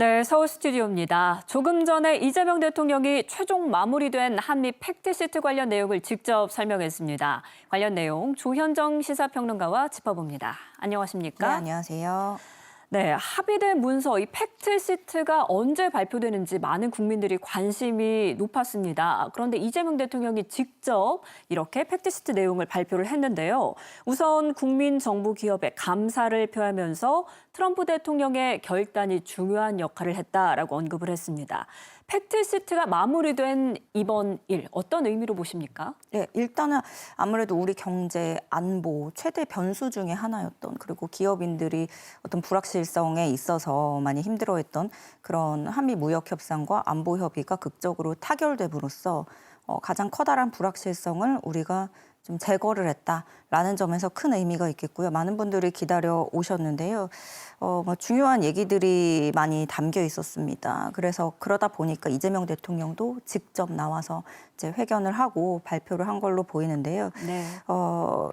네, 서울 스튜디오입니다. 조금 전에 이재명 대통령이 최종 마무리된 한미 팩트시트 관련 내용을 직접 설명했습니다. 관련 내용 조현정 시사평론가와 짚어봅니다. 안녕하십니까? 네, 안녕하세요. 네, 합의된 문서, 이 팩트시트가 언제 발표되는지 많은 국민들이 관심이 높았습니다. 그런데 이재명 대통령이 직접 이렇게 팩트시트 내용을 발표를 했는데요. 우선 국민정부기업에 감사를 표하면서 트럼프 대통령의 결단이 중요한 역할을 했다라고 언급을 했습니다. 팩트시트가 마무리된 이번 일, 어떤 의미로 보십니까? 네, 일단은 아무래도 우리 경제 안보 최대 변수 중에 하나였던, 그리고 기업인들이 어떤 불확실성에 있어서 많이 힘들어했던 그런 한미 무역 협상과 안보 협의가 극적으로 타결됨으로써 가장 커다란 불확실성을 우리가 좀 제거를 했다라는 점에서 큰 의미가 있겠고요. 많은 분들이 기다려 오셨는데요. 중요한 얘기들이 많이 담겨 있었습니다. 그래서 그러다 보니까 이재명 대통령도 직접 나와서 이제 회견을 하고 발표를 한 걸로 보이는데요. 네.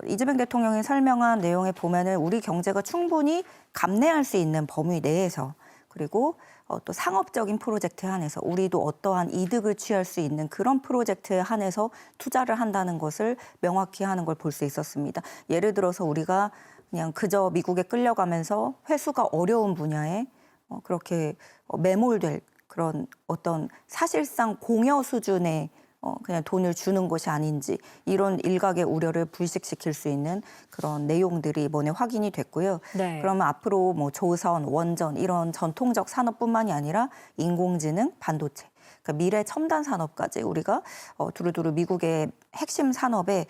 이재명 대통령이 설명한 내용에 보면은 우리 경제가 충분히 감내할 수 있는 범위 내에서, 그리고 또 상업적인 프로젝트에 한해서 우리도 어떠한 이득을 취할 수 있는 그런 프로젝트에 한해서 투자를 한다는 것을 명확히 하는 걸 볼 수 있었습니다. 예를 들어서 우리가 그냥 그저 미국에 끌려가면서 회수가 어려운 분야에 그렇게 매몰될 그런 어떤 사실상 공여 수준의 그냥 돈을 주는 것이 아닌지, 이런 일각의 우려를 불식시킬 수 있는 그런 내용들이 이번에 확인이 됐고요. 네. 그러면 앞으로 뭐 조선, 원전 이런 전통적 산업뿐만이 아니라 인공지능, 반도체, 그러니까 미래 첨단 산업까지 우리가 두루두루 미국의 핵심 산업의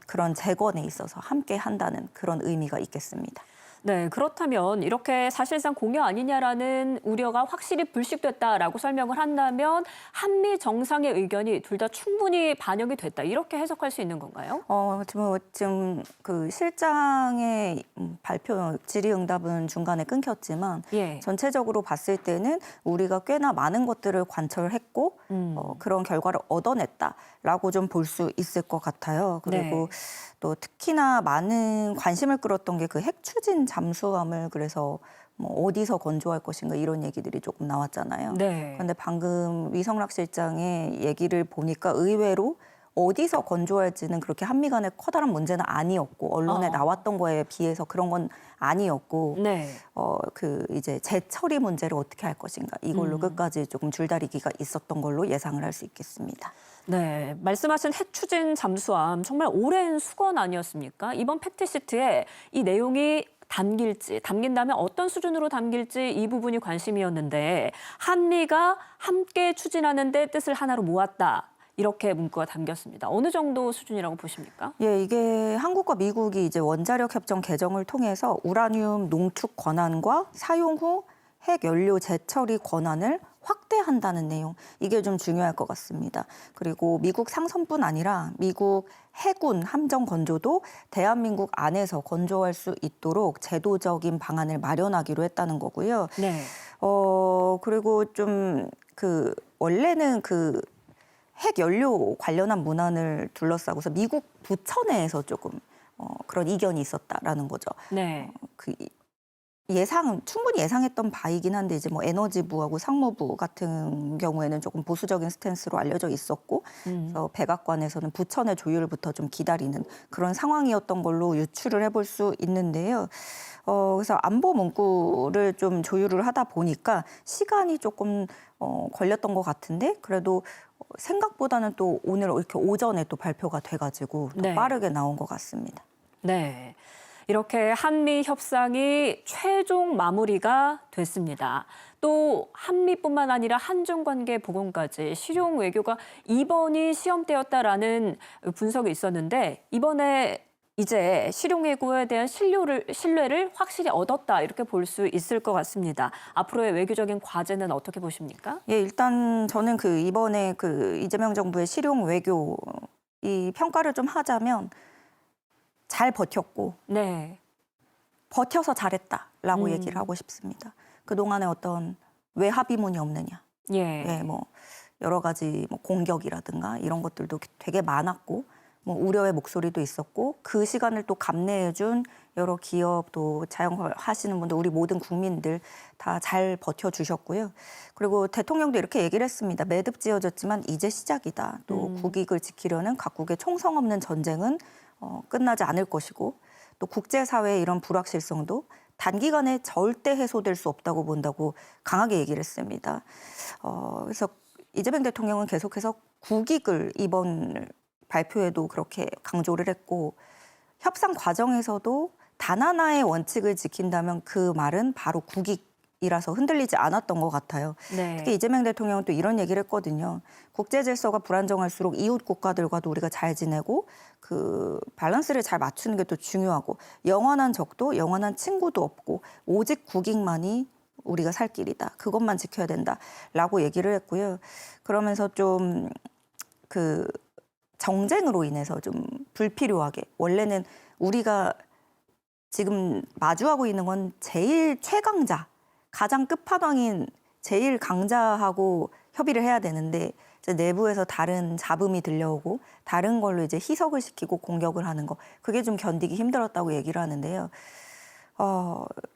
그런 재건에 있어서 함께 한다는 그런 의미가 있겠습니다. 네, 그렇다면 이렇게 사실상 공여 아니냐라는 우려가 확실히 불식됐다라고 설명을 한다면 한미 정상의 의견이 둘 다 충분히 반영이 됐다, 이렇게 해석할 수 있는 건가요? 지금 그 실장의 발표 질의응답은 중간에 끊겼지만 예. 전체적으로 봤을 때는 우리가 꽤나 많은 것들을 관철했고 그런 결과를 얻어냈다라고 좀 볼 수 있을 것 같아요. 그리고 네. 또 특히나 많은 관심을 끌었던 게 그 핵 추진 잠수함을, 그래서 뭐 어디서 건조할 것인가 이런 얘기들이 조금 나왔잖아요. 네. 그런데 방금 위성락 실장의 얘기를 보니까 의외로 어디서 건조할지는 그렇게 한미 간의 커다란 문제는 아니었고, 언론에 나왔던 거에 비해서 그런 건 아니었고, 네. 이제 재처리 문제를 어떻게 할 것인가, 이걸로 끝까지 조금 줄다리기가 있었던 걸로 예상을 할 수 있겠습니다. 네, 말씀하신 핵 추진 잠수함 정말 오랜 수건 아니었습니까? 이번 팩트시트에 이 내용이 담긴다면 어떤 수준으로 담길지 이 부분이 관심이었는데, 한미가 함께 추진하는 데 뜻을 하나로 모았다, 이렇게 문구가 담겼습니다. 어느 정도 수준이라고 보십니까? 예, 이게 한국과 미국이 이제 원자력 협정 개정을 통해서 우라늄 농축 권한과 사용 후 핵 연료 재처리 권한을 확대한다는 내용, 이게 좀 중요할 것 같습니다. 그리고 미국 상선뿐 아니라 미국 해군 함정 건조도 대한민국 안에서 건조할 수 있도록 제도적인 방안을 마련하기로 했다는 거고요. 네. 그리고 좀 원래는 핵 연료 관련한 문안을 둘러싸고서 미국 부처내에서 조금 그런 이견이 있었다라는 거죠. 네. 충분히 예상했던 바이긴 한데, 이제 뭐 에너지부하고 상무부 같은 경우에는 조금 보수적인 스탠스로 알려져 있었고, 그래서 백악관에서는 부처내 조율부터 좀 기다리는 그런 상황이었던 걸로 유추를 해볼 수 있는데요. 그래서 안보 문구를 좀 조율을 하다 보니까 시간이 조금 걸렸던 것 같은데, 그래도 생각보다는 또 오늘 이렇게 오전에 또 발표가 돼가지고 더 네. 빠르게 나온 것 같습니다. 네. 이렇게 한미 협상이 최종 마무리가 됐습니다. 또 한미뿐만 아니라 한중 관계 복원까지 실용 외교가 이번이 시험대였다라는 분석이 있었는데, 이번에 이제 실용 외교에 대한 신뢰를 확실히 얻었다, 이렇게 볼 수 있을 것 같습니다. 앞으로의 외교적인 과제는 어떻게 보십니까? 예, 일단 저는 이번에 이재명 정부의 실용 외교 이 평가를 좀 하자면 잘 버텼고, 네. 버텨서 잘했다라고 얘기를 하고 싶습니다. 그동안에 어떤 왜 합의문이 없느냐, 예. 뭐 여러 가지 뭐 공격이라든가 이런 것들도 되게 많았고, 뭐 우려의 목소리도 있었고, 그 시간을 또 감내해준 여러 기업 또 자영업하시는 분들 우리 모든 국민들 다 잘 버텨주셨고요. 그리고 대통령도 이렇게 얘기를 했습니다. 매듭 지어졌지만 이제 시작이다. 또 국익을 지키려는 각국의 총성 없는 전쟁은 끝나지 않을 것이고 또 국제사회의 이런 불확실성도 단기간에 절대 해소될 수 없다고 본다고 강하게 얘기를 했습니다. 그래서 이재명 대통령은 계속해서 국익을 이번 발표에도 그렇게 강조를 했고 협상 과정에서도 단 하나의 원칙을 지킨다면 그 말은 바로 국익이라서 흔들리지 않았던 것 같아요. 네. 특히 이재명 대통령은 또 이런 얘기를 했거든요. 국제 질서가 불안정할수록 이웃 국가들과도 우리가 잘 지내고 그 밸런스를 잘 맞추는 게 또 중요하고 영원한 적도 영원한 친구도 없고 오직 국익만이 우리가 살 길이다. 그것만 지켜야 된다라고 얘기를 했고요. 그러면서 좀 그 정쟁으로 인해서 좀 불필요하게 원래는 우리가 지금 마주하고 있는 건 제일 최강자, 가장 끝판왕인 제일 강자하고 협의를 해야 되는데 이제 내부에서 다른 잡음이 들려오고 다른 걸로 이제 희석을 시키고 공격을 하는 거 그게 좀 견디기 힘들었다고 얘기를 하는데요.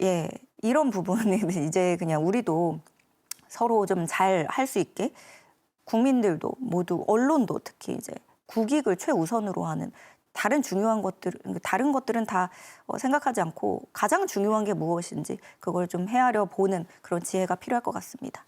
예, 이런 부분은 이제 그냥 우리도 서로 좀 잘 할 수 있게 국민들도 모두 언론도 특히 이제 국익을 최우선으로 하는 다른 것들은 다 생각하지 않고 가장 중요한 게 무엇인지 그걸 좀 헤아려 보는 그런 지혜가 필요할 것 같습니다.